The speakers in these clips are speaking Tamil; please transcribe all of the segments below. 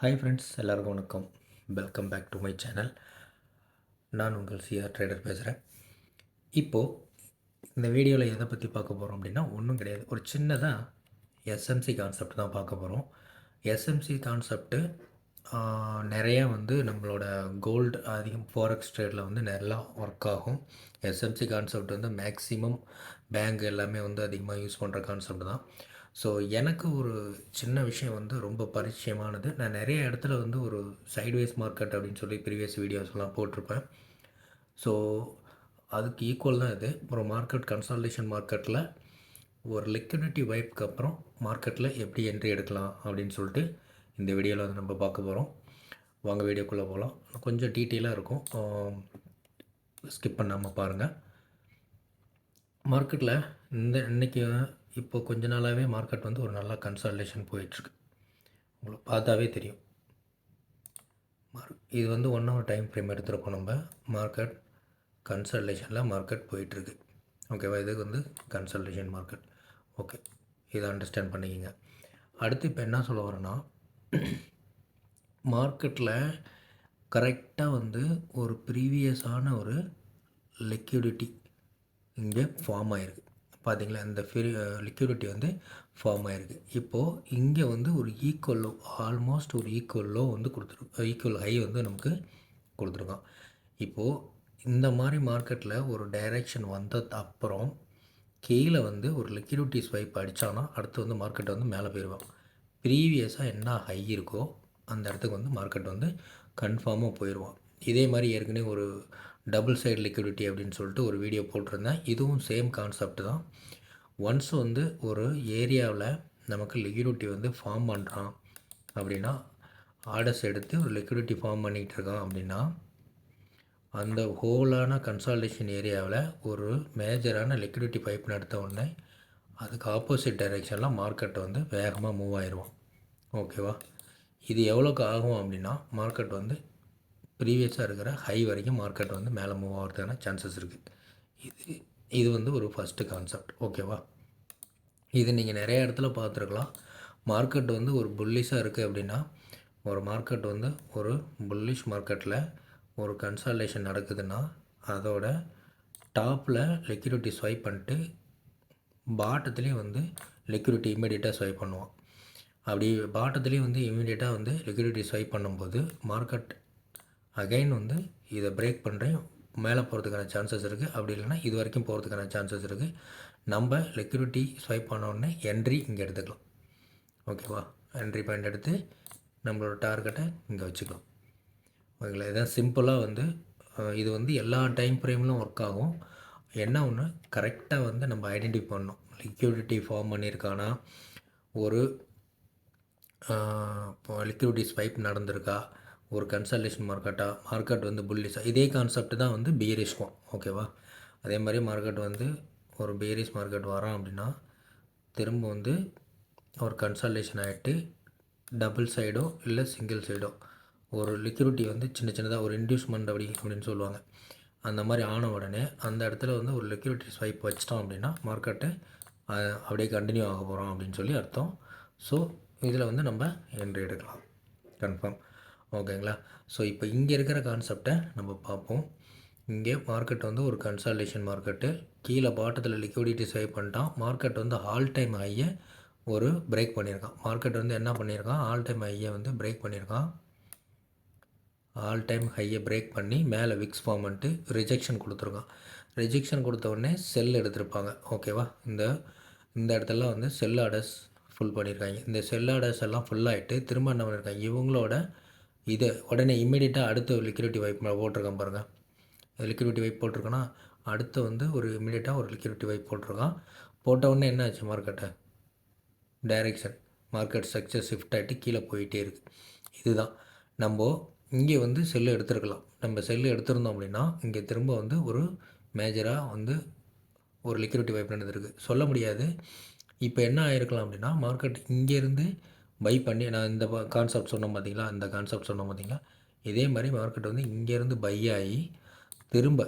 ஹாய் ஃப்ரெண்ட்ஸ், எல்லாருக்கும் வணக்கம். Welcome back to my channel. நான் உங்கள் சிஆர் ட்ரேடர் பேசுகிறேன். இப்போது இந்த வீடியோவில் எதை பற்றி பார்க்க போகிறோம் அப்படின்னா ஒன்றும் கிடையாது. ஒரு சின்னதாக எஸ்எம்சி கான்செப்ட் தான் பார்க்க போகிறோம். எஸ்எம்சி கான்செப்ட்டு நிறையா நம்மளோட கோல்டு அதிகம் ஃபாரெக்ஸ் ட்ரேடில் நல்லா ஒர்க் ஆகும். எஸ்எம்சி கான்செப்ட் மேக்ஸிமம் பேங்க் எல்லாமே அதிகமாக யூஸ் பண்ணுற கான்செப்ட் தான். ஸோ எனக்கு ஒரு சின்ன விஷயம் ரொம்ப பரிச்சயமானது. நான் நிறைய இடத்துல ஒரு சைட்வேஸ் மார்க்கெட் அப்படின்னு சொல்லி ப்ரீவியஸ் வீடியோஸ்லாம் போட்டிருப்பேன். ஸோ அதுக்கு ஈக்குவல் தான் இது. ஒரு மார்க்கெட் கன்சால்டேஷன் மார்க்கெட்டில் ஒரு லிக்விடிட்டி வைப்புக்கு அப்புறம் மார்க்கெட்டில் எப்படி என்ட்ரி எடுக்கலாம் அப்படின்னு சொல்லிட்டு இந்த வீடியோவில் நம்ம பார்க்க போகிறோம். வாங்க வீடியோக்குள்ளே போகலாம். கொஞ்சம் டீட்டெயிலாக இருக்கும், ஸ்கிப் பண்ணாமல் பாருங்கள். மார்க்கெட்டில் இன்றைக்கி இப்போ கொஞ்ச நாளாகவே மார்க்கெட் ஒரு நல்ல கன்சால்டேஷன் போயிட்டுருக்கு. உங்களுக்கு பார்த்தாவே தெரியும். இது 1 ஹவர் டைம் ஃப்ரேம் எடுத்துருக்கோம். நம்ம மார்க்கெட் கன்சல்டேஷனில் மார்க்கெட் போயிட்டுருக்கு. ஓகேவா? இது கன்சல்டேஷன் மார்க்கெட். ஓகே, இதை அண்டர்ஸ்டாண்ட் பண்ணிக்கிங்க. அடுத்து இப்போ என்ன சொல்ல வரேன்னா, மார்க்கெட்டில் கரெக்டாக ஒரு ப்ரீவியஸான ஒரு லிக்விடிட்டி இங்கே ஃபார்ம் ஆகிருக்கு. பார்த்திங்களா? இந்த லிக்விடிட்டி ஃபார்ம் ஆகிருக்கு. இப்போது இங்கே ஒரு ஈக்குவல் லோ, ஆல்மோஸ்ட் ஒரு ஈக்குவல் லோ கொடுத்துருக்கோம், ஈக்குவல் ஹை நமக்கு கொடுத்துருக்கோம். இப்போது இந்த மாதிரி மார்க்கெட்டில் ஒரு டைரெக்ஷன் வந்தது அப்புறம் கீழே ஒரு லிக்விடிட்டி ஸ்வைப் அடித்தானா அடுத்து மார்க்கெட் மேலே போயிடுவான். ப்ரீவியஸாக என்ன ஹை இருக்கோ அந்த இடத்துக்கு மார்க்கெட் கன்ஃபார்மாக போயிடுவான். இதே மாதிரி ஏற்கனவே ஒரு டபுள் சைடு லிக்விடிட்டி அப்படின்னு சொல்லிட்டு ஒரு வீடியோ போட்டிருந்தேன். இதுவும் சேம் கான்செப்ட் தான். ஒன்ஸ் ஒரு ஏரியாவில் நமக்கு லிக்விடிட்டி ஃபார்ம் பண்ணுறான் அப்படின்னா, ஆர்டர்ஸ் எடுத்து ஒரு லிக்விடிட்டி ஃபார்ம் பண்ணிகிட்டு இருக்கான் அப்படின்னா, அந்த ஹோலான கன்சால்டேஷன் ஏரியாவில் ஒரு மேஜரான லிக்விடிட்டி பைப் நடத்த உடனே அதுக்கு ஆப்போசிட் டைரெக்ஷனில் மார்க்கெட் வேகமாக மூவ் ஆயிடுவான். ஓகேவா? இது எவ்வளோக்கு ஆகும் அப்படின்னா, மார்க்கெட் ப்ரீவியஸாக இருக்கிற ஹை வரைக்கும் மார்க்கெட் மேலே மூவ் ஆகிறதுக்கான சான்சஸ் இருக்குது. இது ஒரு ஃபஸ்ட்டு கான்செப்ட். ஓகேவா? இது நீங்கள் நிறைய இடத்துல பார்த்துருக்கலாம். மார்க்கெட் ஒரு புல்லிஷாக இருக்குது அப்படின்னா, ஒரு மார்க்கெட் ஒரு புல்லிஷ் மார்க்கெட்டில் ஒரு கன்சால்டேஷன் நடக்குதுன்னா அதோட டாப்பில் லிக்விடிட்டி ஸ்வைப் பண்ணிட்டு பாட்டத்துலேயும் லிக்விடிட்டி இமீடியட்டாக ஸ்வைப் பண்ணுவான். அப்படி பாட்டத்துலேயும் இமீடியட்டாக லிக்விடிட்டி ஸ்வைப் பண்ணும்போது மார்க்கெட் அகைன் இதை பிரேக் பண்ணுறேன், மேலே போகிறதுக்கான சான்சஸ் இருக்குது. அப்படி இல்லைனா இது வரைக்கும் போகிறதுக்கான சான்சஸ் இருக்குது. நம்ம லிக்விடிட்டி ஸ்வைப் பண்ண உடனே என்ட்ரி இங்கே எடுத்துக்கலாம். ஓகேவா? என்ட்ரி பாயிண்ட் எடுத்து நம்மளோட டார்கெட்டை இங்கே வச்சுக்கலாம். ஓகேங்களா? இதான் சிம்பிளாக இது எல்லா டைம் ஃப்ரேம்லும் ஒர்க் ஆகும். என்ன ஒன்று, கரெக்டாக நம்ம ஐடென்டிஃபை பண்ணணும். லிக்விடிட்டி ஃபார்ம் பண்ணியிருக்கானா, ஒரு இப்போ லிக்விடிட்டி ஸ்வைப் நடந்திருக்கா, ஒரு கன்சல்டேஷன் மார்க்கெட் புல்லிஷாக. இதே கான்செப்ட் தான் பியரிஷ்க்கும். ஓகேவா? அதே மாதிரி மார்க்கெட் ஒரு பியரிஷ் மார்க்கெட் வரான் அப்படின்னா திரும்ப ஒரு கன்சல்டேஷன் ஆகிட்டு டபுள் சைடோ இல்லை சிங்கிள் சைடோ ஒரு லிக்விடிட்டி சின்ன சின்னதாக ஒரு இன்டியூஸ்மெண்ட் அப்படின்னு சொல்லுவாங்க. அந்த மாதிரி ஆன உடனே அந்த இடத்துல ஒரு லிக்விடிட்டி ஸ்வைப் வச்சிட்டோம் அப்படின்னா மார்க்கெட்டு அப்படியே கண்டினியூ ஆக போகிறோம் அப்படின்னு சொல்லி அர்த்தம். ஸோ இதில் நம்ம என்ட்ரி எடுக்கலாம் கன்ஃபார்ம். ஓகேங்களா? ஸோ இப்போ இங்கே இருக்கிற கான்செப்டை நம்ம பார்ப்போம். இங்கே மார்க்கெட் ஒரு கன்சால்டேஷன் மார்க்கெட்டு. கீழே பாட்டத்தில் லிக்விடிட்டி ஸ்வைப் பண்ணிட்டான். மார்க்கெட் ஆல் டைம் ஹையை ஒரு பிரேக் பண்ணியிருக்கான். மார்க்கெட் என்ன பண்ணியிருக்கான், ஆல் டைம் ஹையை பிரேக் பண்ணியிருக்கான். ஆல் டைம் ஹையை பிரேக் பண்ணி மேலே விக்ஸ் ஃபார்ம் பண்ணிட்டு ரிஜெக்ஷன் கொடுத்துருக்கான். ரிஜெக்ஷன் கொடுத்த உடனே செல் எடுத்திருப்பாங்க. ஓகேவா? இந்த இடத்துல செல் ஆர்டர்ஸ் ஃபுல் பண்ணியிருக்காங்க. இந்த செல் ஆர்டர்ஸ் எல்லாம் ஃபுல்லாகிட்டு திரும்ப என்ன பண்ணியிருக்காங்க, இவங்களோட இதை உடனே இம்மிடியட்டாக அடுத்த ஒரு லிக்விடிட்டி வைப் போட்டிருக்கான் பாருங்கள். லிக்விடிட்டி வைப் போட்டிருக்கோன்னா அடுத்து ஒரு இம்மிடியட்டாக ஒரு லிக்விடிட்டி வைப் போட்டிருக்கான். போட்ட உடனே என்ன ஆச்சு, மார்க்கெட்டை டைரெக்ஷன் மார்க்கெட் ஸ்ட்ரக்சர் ஷிஃப்ட் ஆகிட்டு கீழே போயிட்டே இருக்குது. இதுதான் நம்ம இங்கே செல்லு எடுத்துருக்கலாம். நம்ம செல்லு எடுத்திருந்தோம் அப்படின்னா இங்கே திரும்ப ஒரு மேஜராக ஒரு லிக்விடிட்டி வைப் நடந்திருக்கு சொல்ல முடியாது. இப்போ என்ன ஆகிருக்கலாம் அப்படின்னா, மார்க்கெட் இங்கேருந்து பை பண்ணி, நான் இந்த கான்செப்ட் சொன்னோம் பார்த்தீங்களா, இந்த கான்செப்ட் சொன்னோம் பார்த்தீங்களா, இதே மாதிரி மார்க்கெட் இங்கேருந்து பை ஆகி திரும்ப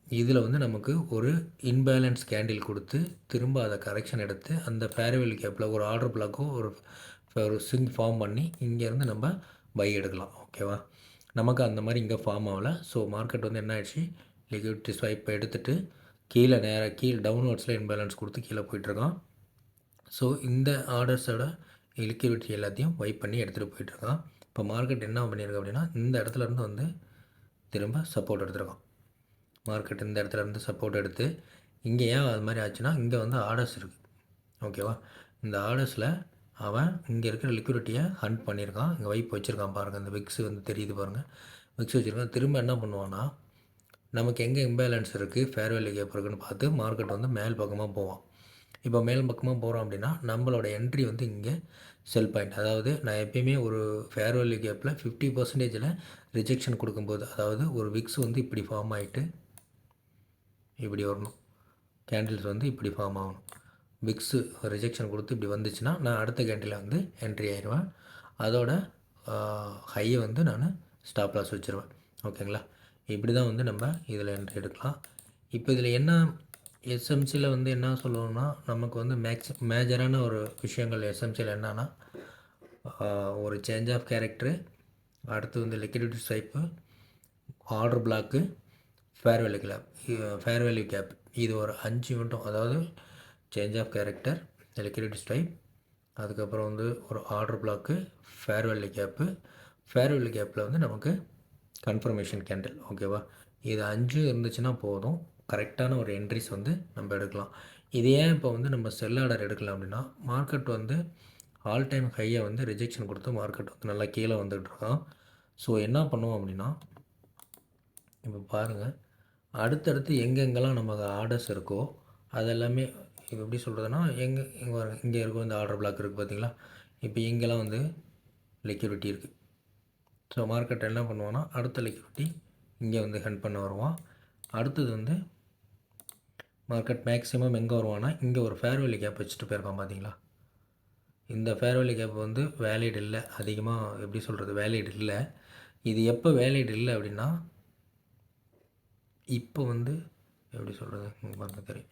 இதில் நமக்கு ஒரு இன்பேலன்ஸ் கேண்டில் கொடுத்து திரும்ப அதை கரெக்ஷன் எடுத்து அந்த ஃபேர்வெல் கேப்பில் ஒரு ஆர்டர் பிளாக்கோ ஒரு ஸ்விங் ஃபார்ம் பண்ணி இங்கேருந்து நம்ம பை எடுக்கலாம். ஓகேவா? நமக்கு அந்த மாதிரி இங்கே ஃபார்ம் ஆகலை. ஸோ மார்க்கெட் வந்து என்ன ஆயிடுச்சு, லிக்விடிட்டி ஸ்வைப் எடுத்துகிட்டு கீழே டவுன்வர்ட்ஸில் இன்பேலன்ஸ் கொடுத்து கீழே போயிட்டுருக்கான். ஸோ இந்த ஆர்டர்ஸோட லிக்விடிட்டி எல்லாத்தையும் வைப் பண்ணி எடுத்துகிட்டு போயிட்டுருக்கான். இப்போ மார்க்கெட் என்ன பண்ணியிருக்கு அப்படின்னா, இந்த இடத்துலேருந்து வந்து திரும்ப சப்போர்ட் எடுத்துருக்கான். மார்க்கெட் இந்த இடத்துலேருந்து சப்போர்ட் எடுத்து இங்கே ஏன் அது மாதிரி ஆச்சுன்னா, இங்கே வந்து ஆர்டர்ஸ் இருக்குது. ஓகேவா? இந்த ஆர்டர்ஸில் அவன் இங்கே இருக்கிற லிக்விடிட்டியை ஹண்ட் பண்ணியிருக்கான். இங்கே வைப் வச்சுருக்கான் பாருங்கள். இந்த விக்ஸ் வந்து தெரியுது பாருங்கள். விக்ஸ் வச்சுருக்கான். திரும்ப என்ன பண்ணுவான்னா, நமக்கு எங்கே இம்பேலன்ஸ் இருக்குது, ஃபேர் வேல்யூ கேப் இருக்குதுன்னு பார்த்து மார்க்கெட் வந்து மேல் பக்கமாக போவான். இப்போ மேல் பக்கமாக போகிறோம் அப்படின்னா நம்மளோட என்ட்ரி வந்து இங்கே செல் பாயிண்ட். அதாவது நான் எப்பயுமே ஒரு ஃபேர் வேல்யூ கேப்பில் 50% ரிஜெக்ஷன் கொடுக்கும்போது, அதாவது ஒரு விக்ஸ் வந்து இப்படி ஃபார்ம் ஆகிட்டு இப்படி வரணும், கேண்டில்ஸ் வந்து இப்படி ஃபார்ம் ஆகணும். விக்ஸு ரிஜெக்ஷன் கொடுத்து இப்படி வந்துச்சுன்னா நான் அடுத்த கேண்டில் வந்து என்ட்ரி ஆயிடுவேன். அதோட ஹையை வந்து நான் ஸ்டாப் லாஸ் வச்சுருவேன். ஓகேங்களா? இப்படி தான் வந்து நம்ம இதில் என்ட்ரி எடுக்கலாம். இப்போ இதில் என்ன எஸ்எம்சியில் வந்து என்ன சொல்லுவோம்னா, நமக்கு வந்து மேஜரான ஒரு விஷயங்கள் எஸ்எம்சியில் என்னன்னா, ஒரு சேஞ்ச் ஆஃப் கேரக்டரு, அடுத்து வந்து liquidity swipe, order block, fair value gap இது ஒரு 5 மட்டும். அதாவது change of character, liquidity swipe, அதுக்கப்புறம் வந்து ஒரு ஆர்டர் பிளாக்கு, ஃபேர் வேல்யூ கேப்பில் வந்து நமக்கு கன்ஃபர்மேஷன் கேண்டில். ஓகேவா? இது 5 இருந்துச்சுன்னா போதும், கரெக்டான ஒரு என்ட்ரிஸ் வந்து நம்ம எடுக்கலாம். இது ஏன் இப்போ வந்து நம்ம செல் ஆர்டர் எடுக்கலாம் அப்படின்னா, மார்க்கெட் வந்து ஆல் டைம் ஹையை வந்து ரிஜெக்ஷன் கொடுத்து மார்க்கெட் வந்து நல்லா கீழே வந்துகிட்ருக்கான். ஸோ என்ன பண்ணுவோம் அப்படின்னா, இப்போ பாருங்கள், அடுத்தடுத்து எங்கெங்கெல்லாம் நமக்கு ஆர்டர்ஸ் இருக்கோ அதெல்லாமே இப்போ எப்படி சொல்கிறதுனா, இங்கே இருக்கும் இந்த ஆர்டர் பிளாக் இருக்குது பார்த்திங்களா. இப்போ இங்கெல்லாம் வந்து லிக்விடிட்டி இருக்குது. ஸோ மார்க்கெட் என்ன பண்ணுவான்னா, அடுத்த லிக்விடிட்டி இங்கே வந்து ஹண்ட் பண்ண வருவான். அடுத்தது வந்து மார்க்கெட் மேக்ஸிமம் எங்கே வருவான்னா, இங்கே ஒரு ஃபேர் வேல்யூ கேப் வச்சுட்டு போயிருக்கான் பார்த்தீங்களா. இந்த ஃபேர் வேல்யூ கேப் வந்து வேலிட் இல்லை, அதிகமாக எப்படி சொல்கிறது, வேலிட் இல்லை. இது எப்போ வேலிட் இல்லை அப்படின்னா, இப்போ வந்து எப்படி சொல்கிறது பாருங்க தெரியும்.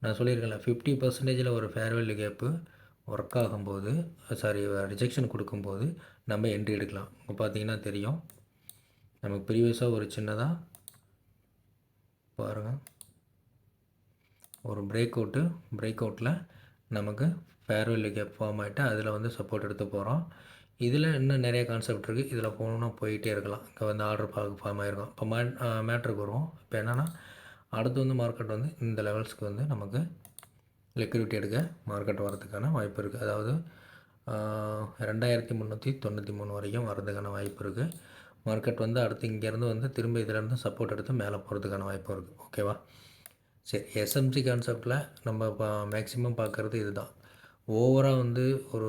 நான் சொல்லியிருக்கேன்ல, 50% ஒரு ஃபேர் வேல்யூ கேப்பு ஒர்க் ஆகும்போது, ரிஜெக்ஷன் கொடுக்கும்போது நம்ம என்ட்ரி எடுக்கலாம். இப்போ பார்த்தீங்கன்னா தெரியும், நமக்கு ப்ரீவியஸாக ஒரு சின்னதாக பாருங்கள், ஒரு பிரேக் அவுட்டில் நமக்கு ஃபேர் வேல்யூ கேப் ஃபார்ம் ஆகிட்டு அதில் வந்து சப்போர்ட் எடுத்து போகிறோம். இதில் இன்னும் நிறைய கான்செப்ட் இருக்குது. இதில் போகணுன்னா போயிட்டே இருக்கலாம். இங்கே வந்து ஆர்டர் ஃபார்ம் ஆகிருக்கும். இப்போ மேட்ருக்கு வருவோம். இப்போ என்னென்னா, அடுத்து வந்து மார்க்கெட் வந்து இந்த லெவல்ஸ்க்கு வந்து நமக்கு லிக்விடிட்டி எடுக்க மார்க்கெட் வரதுக்கான வாய்ப்பு இருக்குது. அதாவது 2393 வரைக்கும் வரதுக்கான வாய்ப்பு இருக்குது. மார்க்கெட் வந்து அடுத்து இங்கேருந்து வந்து திரும்ப இதிலேருந்து சப்போர்ட் எடுத்து மேலே போகிறதுக்கான வாய்ப்பு இருக்குது. ஓகேவா? சரி, எஸ்எம்சி கான்செப்டில் நம்ம மேக்ஸிமம் பார்க்குறது இது தான். ஓவராக வந்து ஒரு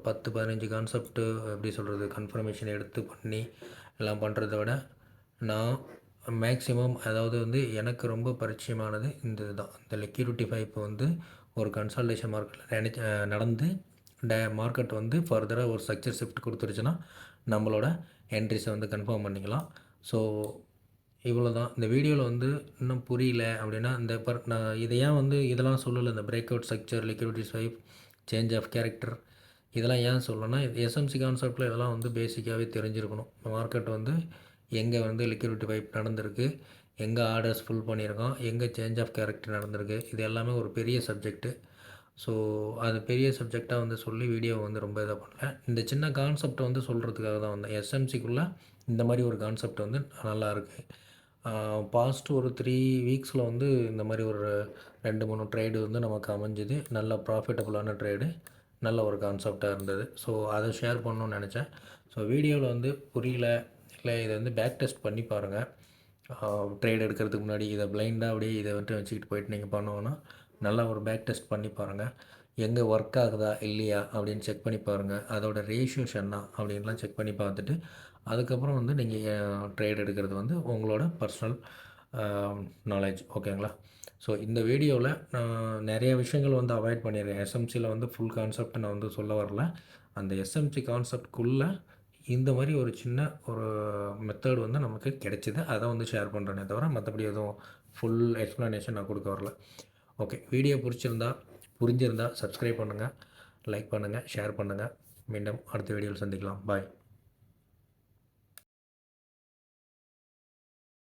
10-15 கான்செப்ட்டு எப்படி சொல்கிறது, கன்ஃபர்மேஷன் எடுத்து பண்ணி எல்லாம் பண்ணுறத விட, நான் மேக்ஸிமம் அதாவது வந்து எனக்கு ரொம்ப பரிச்சயமானது இந்த இதுதான். இந்த லிக்விடிட்டி ஃபைப் வந்து ஒரு கன்சால்டேஷன் மார்க்கெட்டில் நடந்து மார்க்கெட் வந்து ஃபர்தராக ஒரு ஸ்ட்ரக்சர் ஷிஃப்ட் கொடுத்துருச்சுன்னா நம்மளோட என்ட்ரிஸை வந்து கன்ஃபார்ம் பண்ணிக்கலாம். ஸோ இவ்வளோ தான். இந்த வீடியோவில் வந்து இன்னும் புரியல அப்படின்னா, நான் இதை ஏன் வந்து இதெல்லாம் சொல்லலை, இந்த break out structure, liquidity sweep, change of character, இதெல்லாம் ஏன் சொல்லணும்னா, எஸ்எம்சி கான்செப்டில் இதெல்லாம் வந்து பேசிக்காகவே தெரிஞ்சிருக்கணும். மார்க்கெட் வந்து எங்கே வந்து லிக்விடிட்டி ஃபைப் நடந்திருக்கு, எங்கே ஆர்டர்ஸ் ஃபுல் பண்ணியிருக்கோம், எங்கே சேஞ்ச் ஆஃப் கேரக்டர் நடந்திருக்கு, இது எல்லாமே ஒரு பெரிய சப்ஜெக்ட்டு. ஸோ அது பெரிய சப்ஜெக்டாக வந்து சொல்லி வீடியோவை வந்து ரொம்ப இதாக பண்ணல. இந்த சின்ன கான்செப்டை வந்து சொல்கிறதுக்காக தான் வந்தேன். எஸ்எம்சிக்குள்ளே இந்த மாதிரி ஒரு கான்செப்ட் வந்து நல்லாயிருக்கு. பாஸ்ட் ஒரு 3 வீக்ஸில் வந்து இந்த மாதிரி ஒரு 2-3 ட்ரேடு வந்து நமக்கு அமைஞ்சுது. நல்ல ப்ராஃபிட்டபுளான ட்ரேடு, நல்ல ஒரு கான்செப்டாக இருந்தது. ஸோ அதை ஷேர் பண்ணணுன்னு நினச்சேன். ஸோ வீடியோவில் வந்து புரியல, இல்லை இதை வந்து பேக் டெஸ்ட் பண்ணி பாருங்கள். ட்ரேட் எடுக்கிறதுக்கு முன்னாடி இதை பிளைண்டாக அப்படியே இதை வந்துட்டு வச்சுக்கிட்டு போயிட்டு நீங்கள் பண்ணுவோன்னா நல்லா ஒரு பேக் டெஸ்ட் பண்ணி பாருங்கள். எங்கே ஒர்க் ஆகுதா இல்லையா அப்படின்னு செக் பண்ணி பாருங்கள். அதோட ரேஷியோஸ் என்ன அப்படின்லாம் செக் பண்ணி பார்த்துட்டு அதுக்கப்புறம் வந்து நீங்கள் ட்ரேட் எடுக்கிறது வந்து உங்களோட பர்சனல் நாலேஜ். ஓகேங்களா? ஸோ இந்த வீடியோவில் நான் நிறைய விஷயங்கள் வந்து அவாய்ட் பண்ணிடுறேன். எஸ்எம்சியில் வந்து ஃபுல் கான்செப்ட் நான் வந்து சொல்ல வரல. அந்த எஸ்எம்சி கான்செப்ட்குள்ளே இந்த மாதிரி ஒரு சின்ன ஒரு மெத்தட் வந்து நமக்கு கிடைச்சிது. அதை வந்து ஷேர் பண்ணுறேனே தவிர மற்றபடி எதுவும் ஃபுல் எக்ஸ்ப்ளனேஷன் நான் கொடுக்க வரல. ஓகே, வீடியோ புரிஞ்சிருந்தால் சப்ஸ்கிரைப் பண்ணுங்கள், லைக் பண்ணுங்கள், ஷேர் பண்ணுங்கள். மீண்டும் அடுத்த வீடியோவில் சந்திக்கலாம். பாய்.